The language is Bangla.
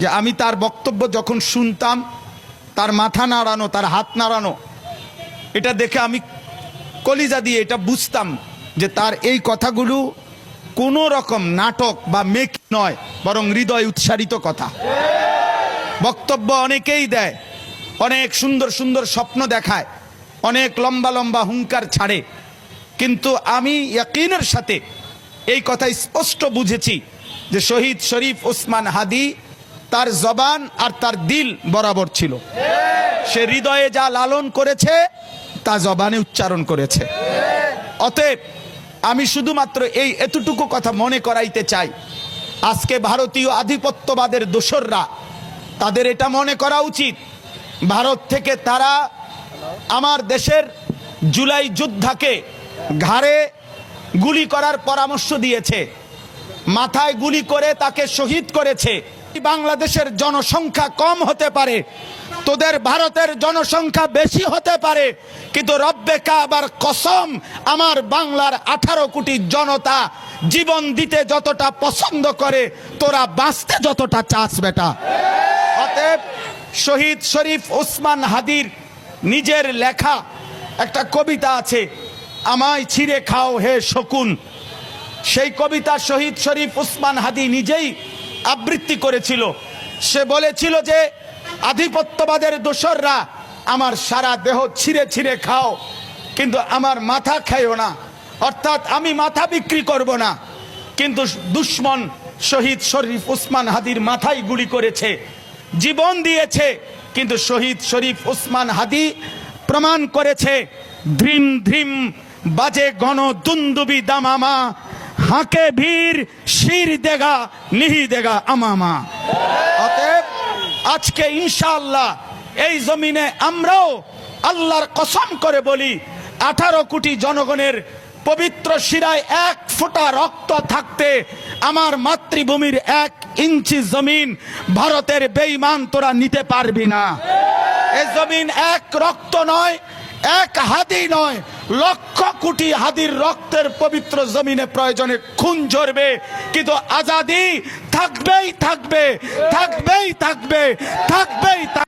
যে আমি তার বক্তব্য যখন শুনতাম, তার মাথা নাড়ানো, তার হাত নাড়ানো, এটা দেখে আমি কলিজা দিয়ে এটা বুঝতাম যে তার এই কথাগুলো কোনো রকম নাটক বা মেক নয়, বরং হৃদয় উৎসারিত কথা। বক্তব্য অনেকেই দেয়, অনেক সুন্দর সুন্দর স্বপ্ন দেখায়, অনেক লম্বা লম্বা হুঙ্কার ছাড়ে, কিন্তু আমি ইয়াকিনের সাথে এই কথা স্পষ্ট বুঝেছি যে শহীদ শরীফ ওসমান হাদি তার জবান আর তার দিল বরাবর ছিল। সে হৃদয়ে যা লালন করেছে তা জবানে উচ্চারণ করেছে। অতএব আমি শুধুমাত্র এই এতটুকু কথা মনে করাইতে চাই, আজকে ভারতীয় আধিপত্যবাদের দোসররা, তাদের এটা মনে করা উচিত, ভারত থেকে তারা আমার দেশের জুলাই যোদ্ধাকে ঘাড়ে গুলি করার পরামর্শ দিয়েছে, মাথায় গুলি করে তাকে শহীদ করেছে। বাংলাদেশের জনসংখ্যা কম হতে পারে, তোদের ভারতের জনসংখ্যা বেশি হতে পারে, কিন্তু রব্বে কাবার কসম, আমার বাংলার 18 কোটি জনতা জীবন দিতে যতটা পছন্দ করে, তোরা বাঁচতে যতটা চাস বেটা। অতএব শহীদ শরীফ ওসমান হাদির নিজের লেখা একটা কবিতা আছে, আমায় ছিঁড়ে খাও হে শকুন। সেই কবিতা শহীদ শরীফ ওসমান হাদি নিজেই আবৃত্তি করেছিল। সে বলেছিল যে আধিপত্যবাদের দোসররা আমার সারা দেহ ছিঁড়ে ছিঁড়ে খাও, কিন্তু আমার মাথা খাইও না, অর্থাৎ আমি মাথা বিক্রি করব না। কিন্তু দুশ্মন শহীদ শরীফ ওসমান হাদির মাথায় গুলি করেছে, জীবন দিয়েছে, কিন্তু শহীদ শরীফ ওসমান হাদি প্রমাণ করেছে, ধ্রিম ধ্রিম বাজে গণ দুন্দুবি দামামা, হাঁকে বীর শির দেগা নিহি দেগা আমামা। অতএব আজকে ইনশাআল্লাহ এই জমিনে আমরাও আল্লাহর কসম করে বলি, 18 কোটি জনগণের পবিত্র শিরায় 1 ফোঁটা রক্ত থাকতে আমার মাতৃভূমির 1 ইঞ্চি জমিন ভারতের বেঈমান তোরা নিতে পারবি না। এই জমিন 1 রক্ত নয়, 1 হাদি নয়, লক্ষ কোটি হাদির রক্তের পবিত্র জমিনে প্রয়োজনে খুন ঝরবে, কিন্তু আজাদি থাকবেই থাকবে, থাকবেই থাকবে, থাকবেই থাকবে।